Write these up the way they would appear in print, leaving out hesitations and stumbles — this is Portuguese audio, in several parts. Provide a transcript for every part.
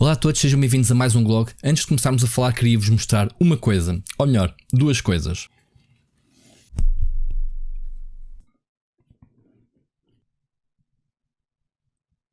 Olá a todos, sejam bem-vindos a mais um vlog. Antes de começarmos a falar, queria-vos mostrar uma coisa, ou melhor, duas coisas.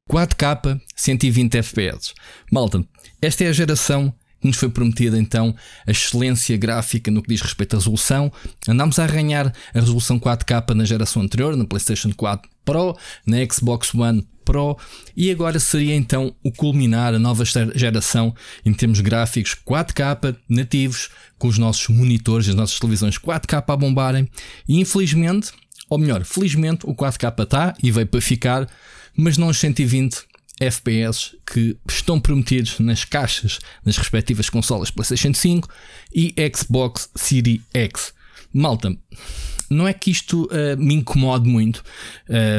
...4K, 120 FPS. Malta, esta é a geração que nos foi prometida, então, a excelência gráfica no que diz respeito à resolução. Andámos a arranhar a resolução 4K na geração anterior, na PlayStation 4 Pro, na Xbox One Pro, e agora seria então o culminar a nova geração em termos gráficos 4K nativos, com os nossos monitores, as nossas televisões 4K a bombarem, e infelizmente, ou melhor, felizmente, o 4K está e veio para ficar, mas não os 120 FPS que estão prometidos nas caixas das respectivas consolas PlayStation 5 e Xbox Series X. Malta, não é que isto me incomode muito,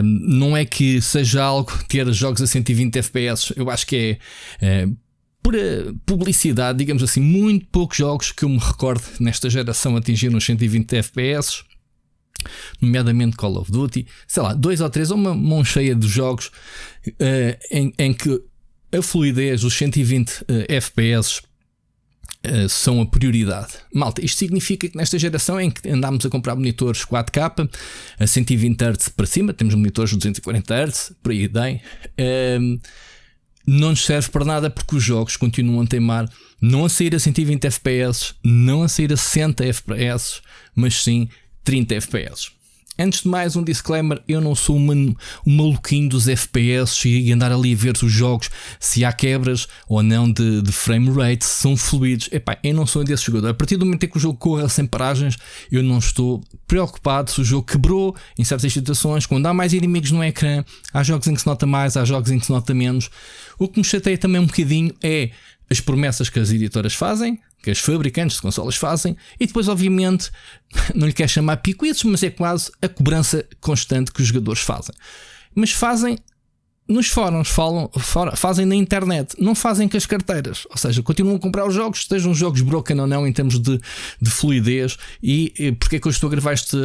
não é que seja algo ter jogos a 120 FPS, eu acho que é por publicidade, digamos assim. Muito poucos jogos que eu me recordo nesta geração atingiram os 120 FPS, nomeadamente Call of Duty, sei lá, 2 ou 3, ou uma mão cheia de jogos em que a fluidez, os 120 FPS são a prioridade. Malta, isto significa que nesta geração em que andámos a comprar monitores 4K a 120 Hz para cima, temos monitores de 240 Hz, por aí bem, não nos serve para nada, porque os jogos continuam a teimar não a sair a 120 FPS, não a sair a 60 FPS, mas sim 30 FPS. Antes de mais, um disclaimer: eu não sou um maluquinho dos FPS e andar ali a ver os jogos se há quebras ou não de frame rate, se são fluidos. Epá, eu não sou desse jogador. A partir do momento em que o jogo corra sem paragens, eu não estou preocupado se o jogo quebrou em certas situações. Quando há mais inimigos no ecrã, há jogos em que se nota mais, há jogos em que se nota menos. O que me chateia também um bocadinho é as promessas que as editoras fazem, que as fabricantes de consolas fazem, e depois, obviamente, não lhe quero chamar picuitos, mas é quase a cobrança constante que os jogadores fazem. Mas fazem nos fóruns, fazem na internet, não fazem com as carteiras. Ou seja, continuam a comprar os jogos, estejam os jogos broken ou não em termos de fluidez. E porque é que eu estou a gravar este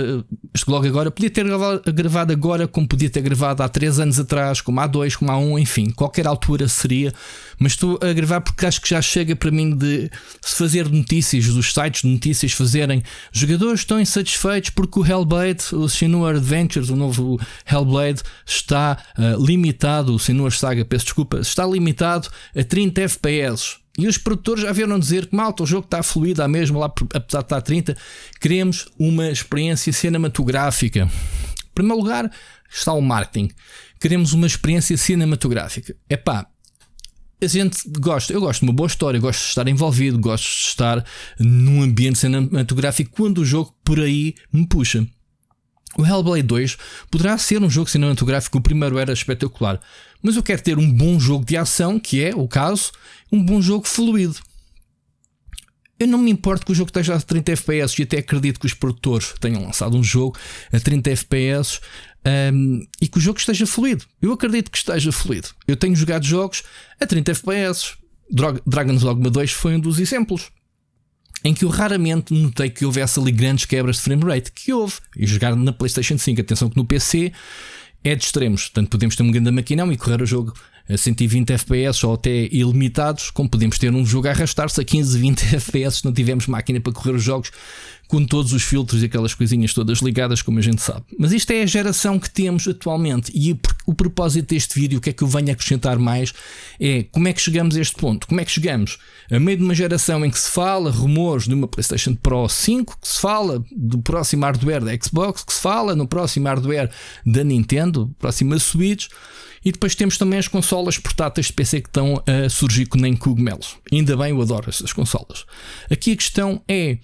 vlog agora? Podia ter gravado agora, como podia ter gravado há 3 anos atrás, como há 2, como há 1, enfim, qualquer altura seria. Mas estou a gravar porque acho que já chega para mim de se fazer notícias, dos sites de notícias fazerem: jogadores estão insatisfeitos porque o Hellblade, o Senua Adventures, o novo Hellblade, está limitado. O Senua's Saga, peço desculpa, está limitado a 30 FPS. E os produtores já vieram dizer que, malta, o jogo está fluido, há mesmo lá, apesar de estar a 30. Queremos uma experiência cinematográfica. Em primeiro lugar está o marketing. Queremos uma experiência cinematográfica. Epá, a gente gosta, eu gosto de uma boa história, gosto de estar envolvido, gosto de estar num ambiente cinematográfico quando o jogo por aí me puxa. O Hellblade 2 poderá ser um jogo cinematográfico, o primeiro era espetacular, mas eu quero ter um bom jogo de ação, que é o caso, um bom jogo fluido. Eu não me importo que o jogo esteja a 30 FPS, e até acredito que os produtores tenham lançado um jogo a 30 FPS e que o jogo esteja fluido. Eu acredito que esteja fluido. Eu tenho jogado jogos a 30 FPS. Dragon's Dogma 2 foi um dos exemplos em que eu raramente notei que houvesse ali grandes quebras de frame rate, que houve. E jogar na PlayStation 5, atenção que no PC é de extremos, portanto podemos ter um grande maquinão e correr o jogo a 120 FPS ou até ilimitados, como podemos ter um jogo a arrastar-se a 15, 20 FPS se não tivermos máquina para correr os jogos com todos os filtros e aquelas coisinhas todas ligadas, como a gente sabe. Mas isto é a geração que temos atualmente, e o propósito deste vídeo, o que é que eu venho a acrescentar mais, é como é que chegamos a este ponto. Como é que chegamos a meio de uma geração em que se fala rumores de uma PlayStation Pro 5, que se fala do próximo hardware da Xbox, que se fala no próximo hardware da Nintendo, próxima Switch, e depois temos também as consolas portáteis de PC que estão a surgir com nem cogumelos. Ainda bem, eu adoro estas consolas. Aqui a questão é: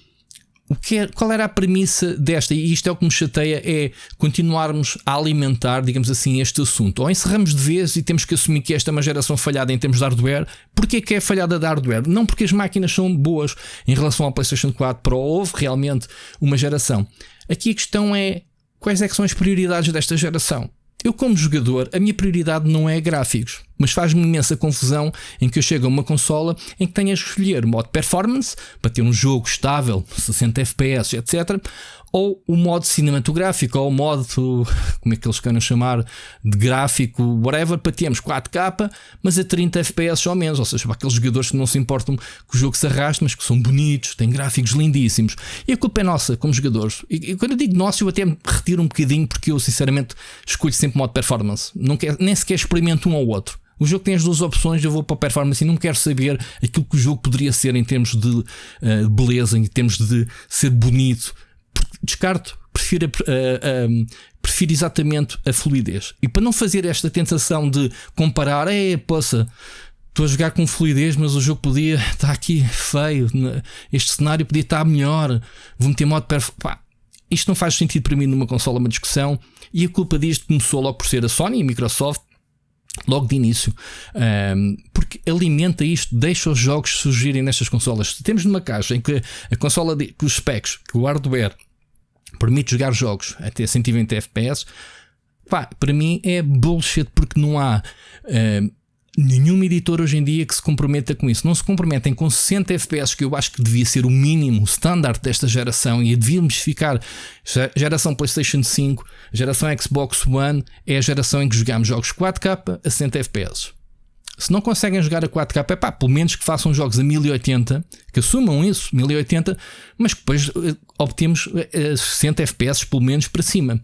qual era a premissa desta? E isto é o que me chateia, é continuarmos a alimentar, digamos assim, este assunto. Ou encerramos de vez e temos que assumir que esta é uma geração falhada em termos de hardware. Porquê que é falhada de hardware? Não porque as máquinas são boas em relação ao PlayStation 4 Pro, houve realmente uma geração. Aqui a questão é: quais é que são as prioridades desta geração? Eu, como jogador, a minha prioridade não é gráficos. mas faz-me imensa confusão em que eu chego a uma consola em que tenho a escolher o modo performance para ter um jogo estável, 60 FPS, etc. Ou o modo cinematográfico, ou o modo, como é que eles querem chamar, de gráfico, whatever, para termos 4K, mas a 30 FPS ou menos. Ou seja, para aqueles jogadores que não se importam que o jogo se arraste, mas que são bonitos, têm gráficos lindíssimos. E a culpa é nossa, como jogadores. E quando eu digo nossa, eu até me retiro um bocadinho, porque eu sinceramente escolho sempre o modo performance. Nem sequer experimento um ou outro. O jogo tem as duas opções, eu vou para a performance e não quero saber aquilo que o jogo poderia ser em termos de beleza, em termos de ser bonito. Descarto, prefiro exatamente a fluidez. E para não fazer esta tentação de comparar, poça, estou a jogar com fluidez, mas o jogo podia estar aqui feio, este cenário podia estar melhor, vou meter modo performance. Isto não faz sentido para mim numa consola, uma discussão. E a culpa disto começou logo por ser a Sony e a Microsoft, logo de início, porque alimenta isto, deixa os jogos surgirem nestas consolas. Se temos numa caixa em que a consola, com os specs, que o hardware permite jogar jogos até 120 FPS, para mim é bullshit, porque não há nenhum editor hoje em dia que se comprometa com isso. Não se comprometem com 60 FPS, que eu acho que devia ser o mínimo, o standard desta geração, e devíamos ficar. Geração PlayStation 5, geração Xbox One é a geração em que jogamos jogos 4K a 60 FPS. Se não conseguem jogar a 4K, pelo menos que façam jogos a 1080, que assumam isso, 1080, mas que depois obtemos 60 FPS pelo menos para cima.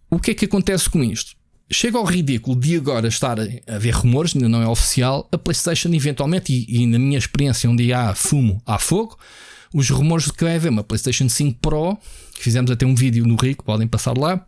O que é que acontece com isto? Chega ao ridículo de agora estar a haver rumores, ainda não é oficial, a PlayStation eventualmente, e na minha experiência onde há fumo, há fogo, os rumores de que vai haver uma PlayStation 5 Pro, que fizemos até um vídeo no Rico, podem passar lá,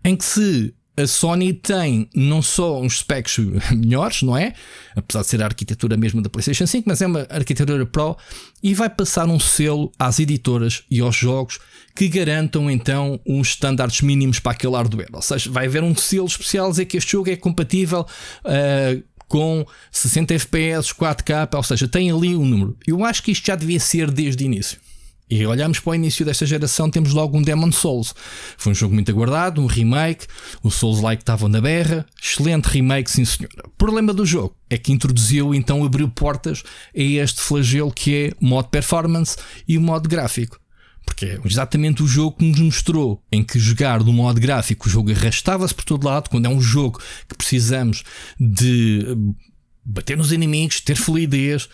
em que se a Sony tem não só uns specs melhores, não é? Apesar de ser a arquitetura mesmo da PlayStation 5, mas é uma arquitetura Pro, e vai passar um selo às editoras e aos jogos que garantam então uns estándares mínimos para aquele hardware. Ou seja, vai haver um selo especial a dizer que este jogo é compatível com 60 FPS, 4K, ou seja, tem ali um número. Eu acho que isto já devia ser desde o início. E olhamos para o início desta geração, temos logo um Demon's Souls. Foi um jogo muito aguardado, um remake. O Souls-like estavam na berra. Excelente remake, sim senhora. O problema do jogo é que introduziu, então abriu portas a este flagelo que é o modo performance e o modo gráfico. Porque é exatamente o jogo que nos mostrou em que jogar no modo gráfico o jogo arrastava-se por todo lado, quando é um jogo que precisamos de bater nos inimigos, ter fluidez,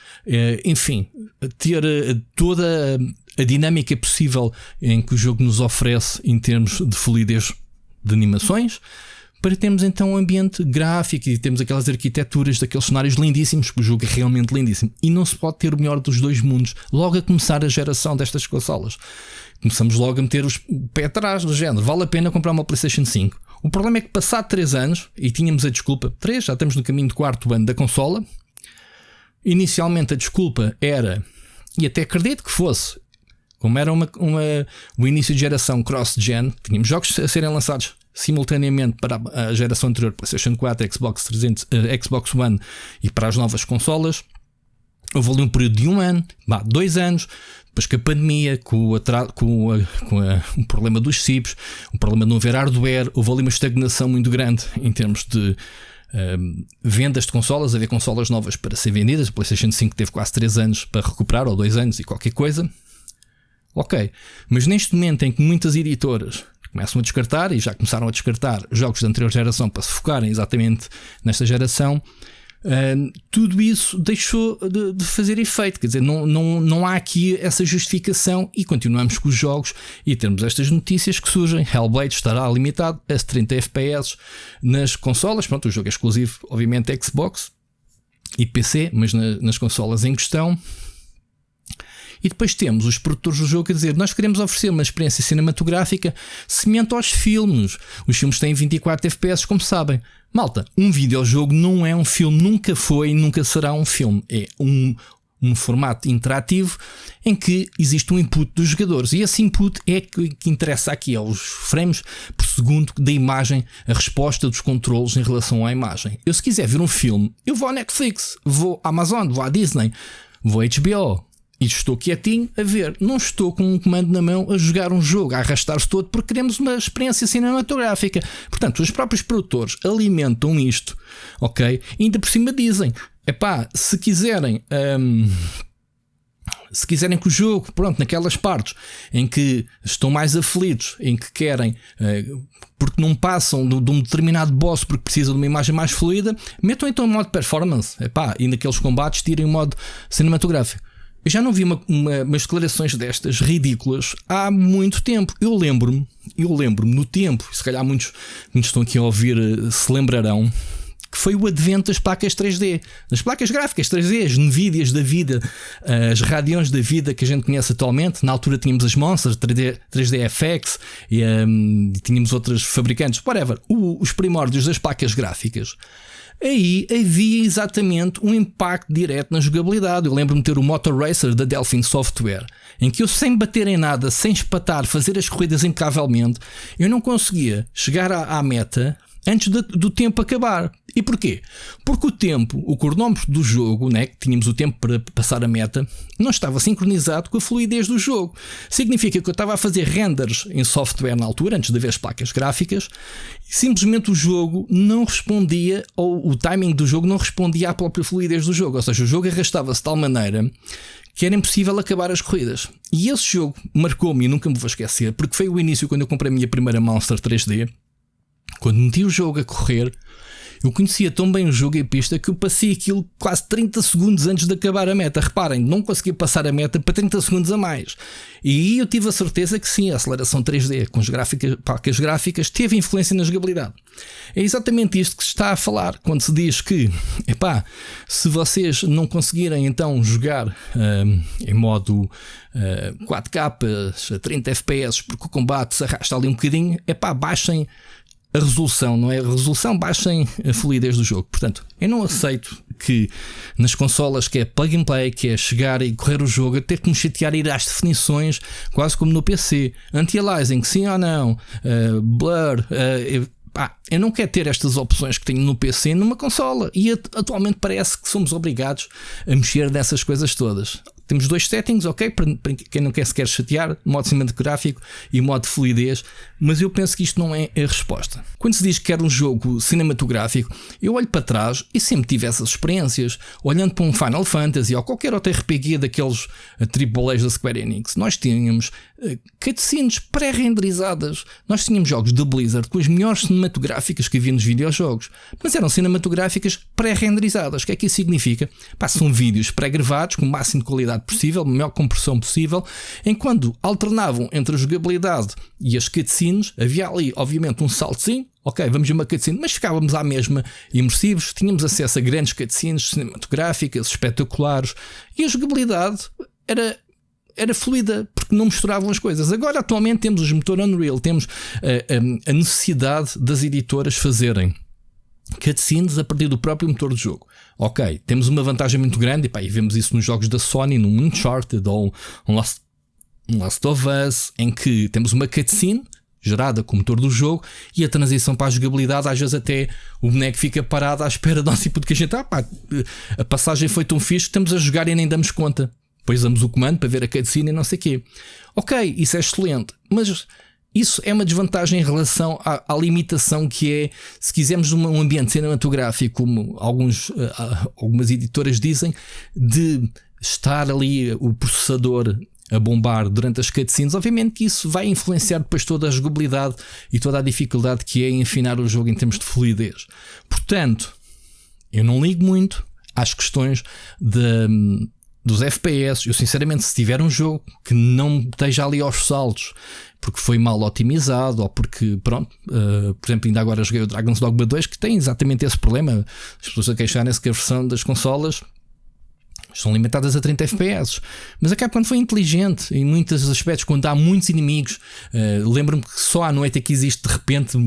enfim, ter toda a dinâmica possível em que o jogo nos oferece em termos de fluidez de animações, para termos então um ambiente gráfico e temos aquelas arquiteturas daqueles cenários lindíssimos, que o jogo é realmente lindíssimo. E não se pode ter o melhor dos dois mundos logo a começar a geração destas consolas. Começamos logo a meter o pé atrás do género, vale a pena comprar uma PlayStation 5. O problema é que passado 3 anos, e tínhamos a desculpa, 3, já estamos no caminho do 4º ano da consola. Inicialmente a desculpa era, e até acredito que fosse, como era o início de geração cross-gen, tínhamos jogos a serem lançados simultaneamente para a geração anterior, PlayStation 4, Xbox 300, Xbox One, e para as novas consolas. Houve ali um período de 1 ano, 2 anos, depois com a pandemia, com o problema dos chips, o problema de não haver hardware, houve ali uma estagnação muito grande em termos de vendas de consolas, haver consolas novas para ser vendidas. A PlayStation 5 teve quase 3 anos para recuperar, ou 2 anos e qualquer coisa. Ok, mas neste momento em que muitas editoras começam a descartar, e já começaram a descartar jogos da anterior geração para se focarem exatamente nesta geração, tudo isso deixou de fazer efeito. Quer dizer, não há aqui essa justificação, e continuamos com os jogos e temos estas notícias que surgem. Hellblade estará limitado a 30 FPS nas consolas. Pronto, o jogo é exclusivo, obviamente, Xbox e PC, mas nas consolas em questão. E depois temos os produtores do jogo a dizer: nós queremos oferecer uma experiência cinematográfica semelhante aos filmes. Os filmes têm 24 FPS, como sabem. Malta, um videojogo não é um filme, nunca foi e nunca será um filme. É um formato interativo em que existe um input dos jogadores. E esse input é que interessa aqui, é os frames por segundo da imagem, a resposta dos controles em relação à imagem. Eu, se quiser ver um filme, eu vou à Netflix, vou à Amazon, vou à Disney, vou à HBO. e estou quietinho a ver. Não estou com um comando na mão a jogar um jogo, a arrastar-se todo, porque queremos uma experiência cinematográfica. Portanto, os próprios produtores alimentam isto, ok? E ainda por cima dizem, se quiserem... se quiserem que o jogo, pronto, naquelas partes em que estão mais aflitos, em que querem, porque não passam de um determinado boss porque precisam de uma imagem mais fluida, metam então o modo performance, e naqueles combates tirem o modo cinematográfico. Eu já não vi umas declarações destas ridículas há muito tempo. Eu lembro-me no tempo, se calhar muitos estão aqui a ouvir se lembrarão, que foi o advento das placas 3D, das placas gráficas 3D, as Nvidias da vida, as Radeons da vida que a gente conhece atualmente. Na altura tínhamos as Monsters 3D FX e tínhamos outros fabricantes, whatever, os primórdios das placas gráficas. Aí havia exatamente um impacto direto na jogabilidade. Eu lembro-me de ter o Motor Racer da Delphin Software, em que eu, sem bater em nada, sem espatar, fazer as corridas impecavelmente, eu não conseguia chegar à meta antes do tempo acabar. E porquê? Porque o cronómetro do jogo, né, que tínhamos o tempo para passar a meta, não estava sincronizado com a fluidez do jogo. Significa que eu estava a fazer renders em software na altura, antes de haver as placas gráficas, e simplesmente o jogo não respondia, ou o timing do jogo não respondia à própria fluidez do jogo. Ou seja, o jogo arrastava-se de tal maneira que era impossível acabar as corridas. E esse jogo marcou-me, e nunca me vou esquecer, porque foi o início quando eu comprei a minha primeira Monster 3D. Quando meti o jogo a correr, eu conhecia tão bem o jogo e a pista que eu passei aquilo quase 30 segundos antes de acabar a meta. Reparem, não conseguia passar a meta para 30 segundos a mais. E aí eu tive a certeza que sim, a aceleração 3D com as placas gráficas teve influência na jogabilidade. É exatamente isto que se está a falar quando se diz que, se vocês não conseguirem então jogar em modo 4K a 30 FPS porque o combate se arrasta ali um bocadinho, baixem a resolução, não é? A resolução, baixem a fluidez do jogo. Portanto, eu não aceito que nas consolas que é plug and play, que é chegar e correr o jogo, a ter que me chatear e ir às definições, quase como no PC, anti-aliasing, sim ou não, blur, eu não quero ter estas opções que tenho no PC numa consola. E atualmente parece que somos obrigados a mexer nessas coisas todas. Temos dois settings, ok? Para quem não quer sequer chatear, modo cinematográfico e modo fluidez, mas eu penso que isto não é a resposta. Quando se diz que quer um jogo cinematográfico, eu olho para trás e sempre tive essas experiências, olhando para um Final Fantasy ou qualquer outro RPG daqueles AAAs da Square Enix. Nós tínhamos cutscenes pré-renderizadas, nós tínhamos jogos da Blizzard com as melhores cinematográficas que havia nos videojogos, mas eram cinematográficas pré-renderizadas. O que é que isso significa? São vídeos pré-gravados com o máximo de qualidade possível, melhor compressão possível, enquanto alternavam entre a jogabilidade e as cutscenes. Havia ali obviamente um saltozinho, ok, vamos a uma cutscene, mas ficávamos à mesma imersivos, tínhamos acesso a grandes cutscenes cinematográficas espetaculares e a jogabilidade era fluida, porque não misturavam as coisas. Agora atualmente temos os motores Unreal, temos a necessidade das editoras fazerem cutscenes a partir do próprio motor do jogo. Ok, temos uma vantagem muito grande, e vemos isso nos jogos da Sony, no Uncharted ou um Last of Us, em que temos uma cutscene gerada com o motor do jogo e a transição para a jogabilidade, às vezes até o boneco fica parado à espera de um tipo de que a gente a passagem foi tão fixe que estamos a jogar e nem damos conta. Depois damos o comando para ver a cutscene e não sei o quê. Ok, isso é excelente, mas isso é uma desvantagem em relação à limitação que é, se quisermos um ambiente cinematográfico, como algumas editoras dizem, de estar ali o processador a bombar durante as cutscenes. Obviamente que isso vai influenciar depois toda a jogabilidade e toda a dificuldade que é em afinar o jogo em termos de fluidez. Portanto, eu não ligo muito às questões dos FPS. Eu sinceramente, se tiver um jogo que não esteja ali aos saltos porque foi mal otimizado ou porque, pronto, por exemplo, ainda agora joguei o Dragon's Dogma 2 que tem exatamente esse problema, as pessoas a queixarem-se que a versão das consolas são limitadas a 30 FPS, mas a Capcom foi inteligente em muitos aspectos. Quando há muitos inimigos, lembro-me que só à noite é que existe de repente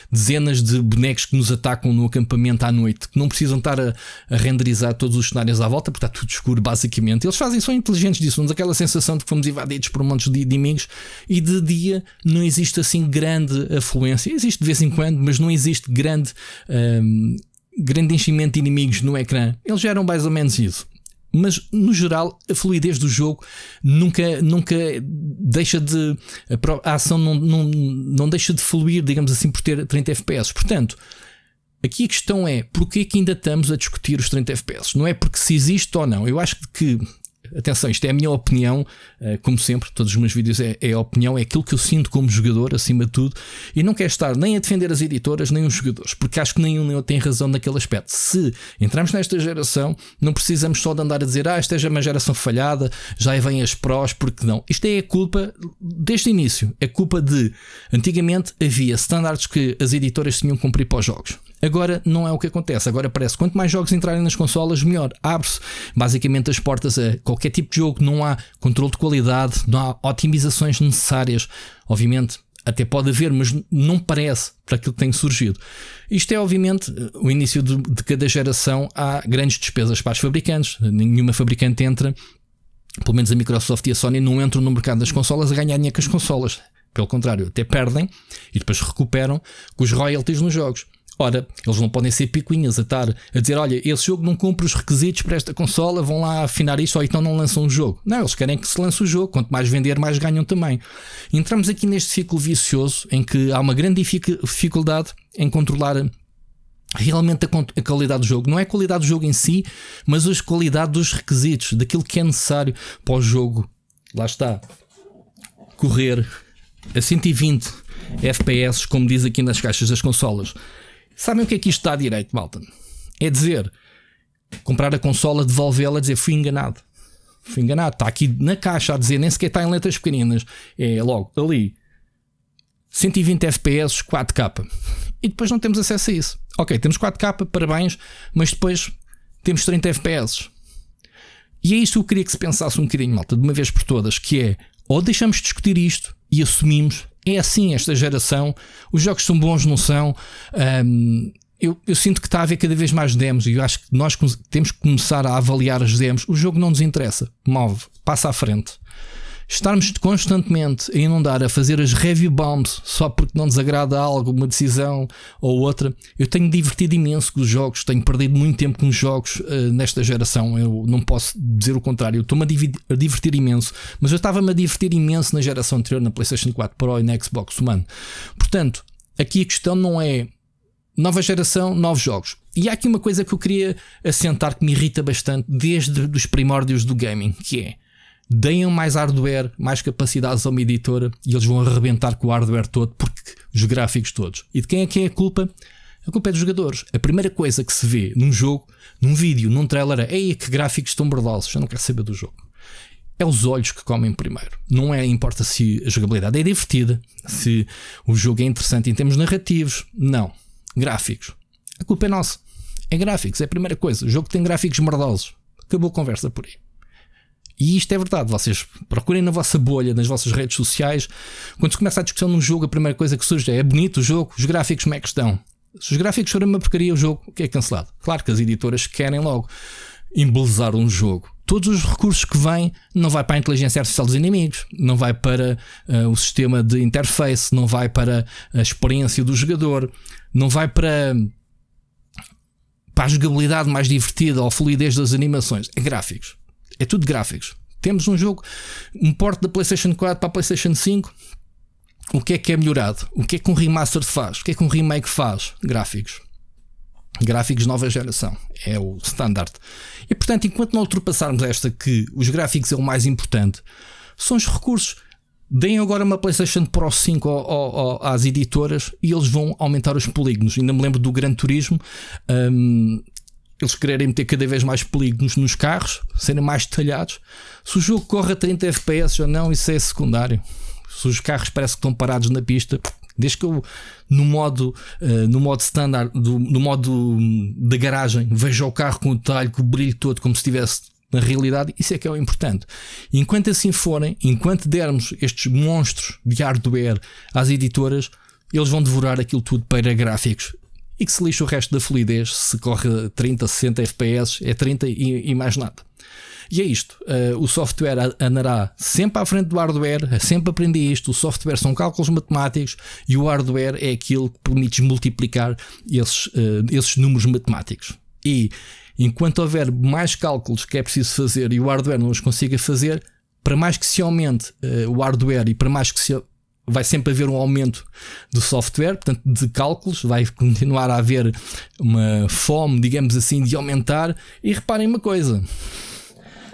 dezenas de bonecos que nos atacam no acampamento à noite, que não precisam estar a renderizar todos os cenários à volta porque está tudo escuro basicamente. Eles são inteligentes disso, dão-nos aquela sensação de que fomos invadidos por um monte de inimigos, e de dia não existe assim grande afluência, existe de vez em quando, mas não existe grande enchimento de inimigos no ecrã. Eles geram mais ou menos isso. Mas no geral a fluidez do jogo nunca deixa de, a ação não deixa de fluir, digamos assim, por ter 30 FPS. Portanto, aqui a questão é, porquê que ainda estamos a discutir os 30 FPS? Não é porque se existe ou não. Eu acho que, atenção, isto é a minha opinião, como sempre, todos os meus vídeos é a opinião, é aquilo que eu sinto como jogador, acima de tudo, e não quero estar nem a defender as editoras, nem os jogadores, porque acho que nenhum nem outro tem razão naquele aspecto. Se entramos nesta geração, não precisamos só de andar a dizer, esta é uma geração falhada, já vêm as prós, porque não. Isto é a culpa, desde o início, é culpa de, antigamente havia standards que as editoras tinham que cumprir para os jogos. Agora não é o que acontece. Agora parece que quanto mais jogos entrarem nas consolas, melhor. Abre-se basicamente as portas a qualquer tipo de jogo. Não há controle de qualidade, não há otimizações necessárias. Obviamente até pode haver, mas não parece para aquilo que tem surgido. Isto é obviamente o início de cada geração. Há grandes despesas para os fabricantes. Nenhuma fabricante entra, pelo menos a Microsoft e a Sony não entram no mercado das consolas a ganhar dinheiro com as consolas. Pelo contrário, até perdem e depois recuperam com os royalties nos jogos. Ora, eles não podem ser picuinhas a estar a dizer, olha, esse jogo não cumpre os requisitos para esta consola, vão lá afinar isto, ou então não lançam o jogo. Não, eles querem que se lance o jogo, quanto mais vender, mais ganham também. Entramos aqui neste ciclo vicioso em que há uma grande dificuldade em controlar realmente a qualidade do jogo. Não é a qualidade do jogo em si, mas a qualidade dos requisitos, daquilo que é necessário para o jogo. Lá está, correr a 120 FPS, como diz aqui nas caixas das consolas. Sabem o que é que isto está direito, malta? É dizer, comprar a consola, devolvê-la, dizer fui enganado. Fui enganado, está aqui na caixa a dizer, nem sequer está em letras pequeninas. É logo ali 120 FPS, 4K. E depois não temos acesso a isso. Ok, temos 4K, parabéns, mas depois temos 30 FPS. E é isto que eu queria que se pensasse um bocadinho, malta, de uma vez por todas, que é, ou deixamos de discutir isto e assumimos. É assim esta geração, os jogos são bons, não são. Eu sinto que está a haver cada vez mais demos e eu acho que nós temos que começar a avaliar as demos. O jogo não nos interessa, move, passa à frente. Estarmos constantemente a inundar, a fazer as review bombs só porque não nos agrada algo, uma decisão ou outra. Eu tenho divertido imenso com os jogos, tenho perdido muito tempo com os jogos nesta geração. Eu não posso dizer o contrário, eu estou-me a divertir imenso, mas eu estava-me a divertir imenso na geração anterior, na PlayStation 4 Pro e na Xbox One. Portanto, aqui a questão não é nova geração, novos jogos. E há aqui uma coisa que eu queria assentar que me irrita bastante desde os primórdios do gaming, que é: deem mais hardware, mais capacidades a uma editora e eles vão arrebentar com o hardware todo, porque os gráficos todos. E de quem é que é a culpa? A culpa é dos jogadores. A primeira coisa que se vê num jogo, num vídeo, num trailer é: ei, que gráficos estão bordosos, eu não quero saber do jogo. É os olhos que comem primeiro. Não é, importa se a jogabilidade é divertida, se o jogo é interessante em termos narrativos. Não. Gráficos. A culpa é nossa. É gráficos, é a primeira coisa. O jogo tem gráficos merdosos. Acabou a conversa por aí. E isto é verdade, vocês procurem na vossa bolha, nas vossas redes sociais. Quando se começa a discussão num jogo, a primeira coisa que surge é bonito o jogo, os gráficos como é que estão? Se os gráficos forem uma porcaria, o jogo é cancelado. Claro que as editoras querem logo embelezar um jogo. Todos os recursos que vêm, não vai para a inteligência artificial dos inimigos, não vai para o sistema de interface, não vai para a experiência do jogador, não vai para a jogabilidade mais divertida ou a fluidez das animações. É gráficos. É tudo gráficos. Temos um jogo, um port da PlayStation 4 para a PlayStation 5. O que é melhorado? O que é que um remaster faz? O que é que um remake faz? Gráficos. Gráficos nova geração. É o standard. E portanto, enquanto não ultrapassarmos esta, que os gráficos é o mais importante, são os recursos. Deem agora uma PlayStation Pro 5 às editoras e eles vão aumentar os polígonos. Ainda me lembro do Gran Turismo. Eles quererem meter cada vez mais polígonos nos carros, serem mais detalhados. Se o jogo corre a 30 FPS ou não, isso é secundário. Se os carros parecem que estão parados na pista, desde que eu no modo standard, no modo da garagem, veja o carro com o detalhe, com o brilho todo, como se estivesse na realidade, isso é que é o importante. Enquanto assim forem, enquanto dermos estes monstros de hardware às editoras, eles vão devorar aquilo tudo para gráficos. E que se lixa o resto da fluidez. Se corre 30, 60 FPS, é 30 e mais nada. E é isto. O software andará sempre à frente do hardware. Sempre aprendi isto. O software são cálculos matemáticos e o hardware é aquilo que permite multiplicar esses números matemáticos. E enquanto houver mais cálculos que é preciso fazer e o hardware não os consiga fazer, para mais que se aumente o hardware e para mais que se vai sempre haver um aumento do software, portanto de cálculos, vai continuar a haver uma fome, digamos assim, de aumentar. E reparem uma coisa,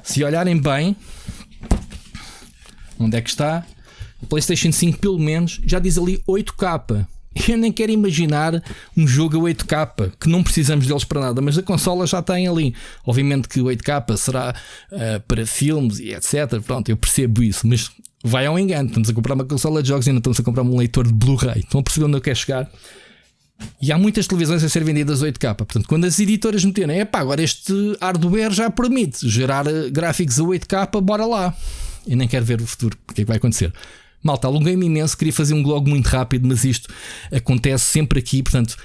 se olharem bem, onde é que está? O PlayStation 5 pelo menos já diz ali 8K. Eu nem quero imaginar um jogo a 8K, que não precisamos deles para nada, mas a consola já tem ali. Obviamente que 8K será para filmes e etc. Pronto, eu percebo isso, mas vai ao engano. Estamos a comprar uma consola de jogos e ainda estamos a comprar um leitor de Blu-ray. Estão a perceber onde eu quero chegar? E há muitas televisões a ser vendidas 8K. Portanto, quando as editoras meterem, agora este hardware já permite gerar gráficos a 8K, bora lá. Eu nem quero ver o futuro, o que é que vai acontecer. Malta, alonguei-me imenso, queria fazer um blog muito rápido, mas isto acontece sempre aqui. Portanto,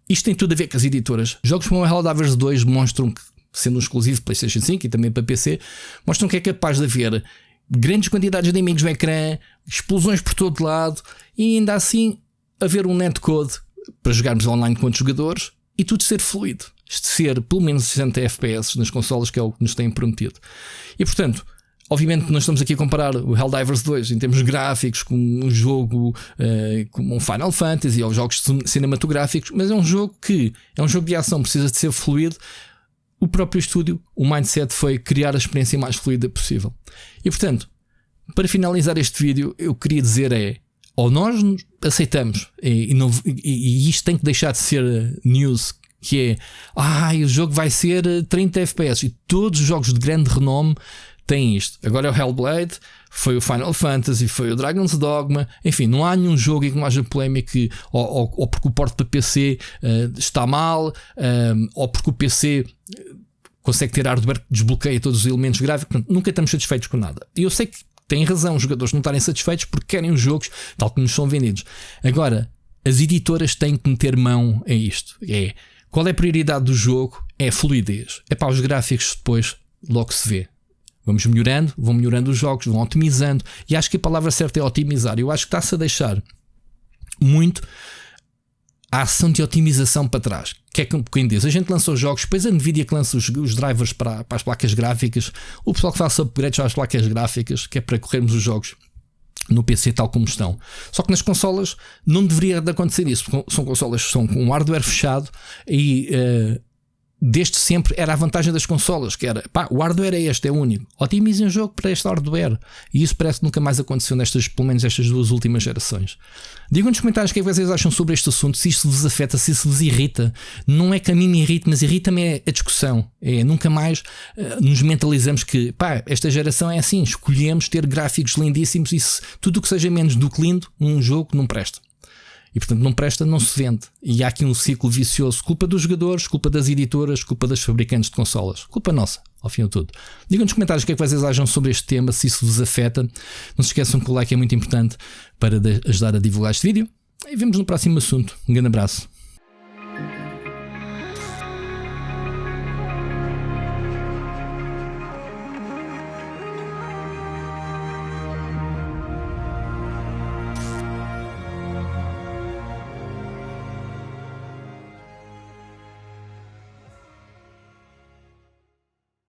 isto tem tudo a ver com as editoras. Jogos como o Helldivers 2 mostram que, sendo um exclusivo PlayStation 5 e também para PC, mostram que é capaz de haver grandes quantidades de inimigos no ecrã, explosões por todo lado e ainda assim haver um netcode para jogarmos online com outros jogadores e tudo ser fluido. Isto ser pelo menos 60 FPS nas consolas, que é o que nos têm prometido. E portanto, obviamente nós estamos aqui a comparar o Helldivers 2 em termos gráficos com um jogo como um Final Fantasy ou jogos cinematográficos, mas é um jogo que é um jogo de ação, precisa de ser fluido. O próprio estúdio, o mindset foi criar a experiência mais fluida possível. E portanto, para finalizar este vídeo, eu queria dizer ou nós aceitamos e isto tem que deixar de ser news, que é o jogo vai ser 30 FPS e todos os jogos de grande renome têm isto. Agora é o Hellblade, foi o Final Fantasy, foi o Dragon's Dogma. Enfim, não há nenhum jogo em que não haja polémica ou porque o porte para PC está mal, ou porque o PC consegue ter hardware que desbloqueia todos os elementos gráficos. Portanto, nunca estamos satisfeitos com nada. E eu sei que têm razão os jogadores não estarem satisfeitos porque querem os jogos tal como nos são vendidos. Agora, as editoras têm que meter mão a isto. Qual é a prioridade do jogo? É a fluidez. É para os gráficos depois logo se vê. Vamos melhorando, vão melhorando os jogos, vão otimizando. E acho que a palavra certa é otimizar. Eu acho que está-se a deixar muito a ação de otimização para trás. Que é que quem diz? A gente lança os jogos, depois a Nvidia que lança os drivers para as placas gráficas, o pessoal que faz upgrades às placas gráficas, que é para corrermos os jogos no PC tal como estão. Só que nas consolas não deveria de acontecer isso, porque são consolas que são com um hardware fechado e desde sempre era a vantagem das consolas, que era o hardware é este, é único, otimizem o jogo para este hardware, e isso parece que nunca mais aconteceu pelo menos estas duas últimas gerações. Digam nos comentários o que é que vocês acham sobre este assunto, se isto vos afeta, se isso vos irrita. Não é que a mim me irrite, mas irrita-me a discussão. Nunca mais nos mentalizamos que esta geração é assim, escolhemos ter gráficos lindíssimos e tudo o que seja menos do que lindo, um jogo não presta. E portanto não presta, não se vende. E há aqui um ciclo vicioso. Culpa dos jogadores, culpa das editoras, culpa das fabricantes de consolas. Culpa nossa, ao fim de tudo. Digam nos comentários o que é que vocês acham sobre este tema, se isso vos afeta. Não se esqueçam que o like é muito importante para ajudar a divulgar este vídeo. E vemos no próximo assunto. Um grande abraço.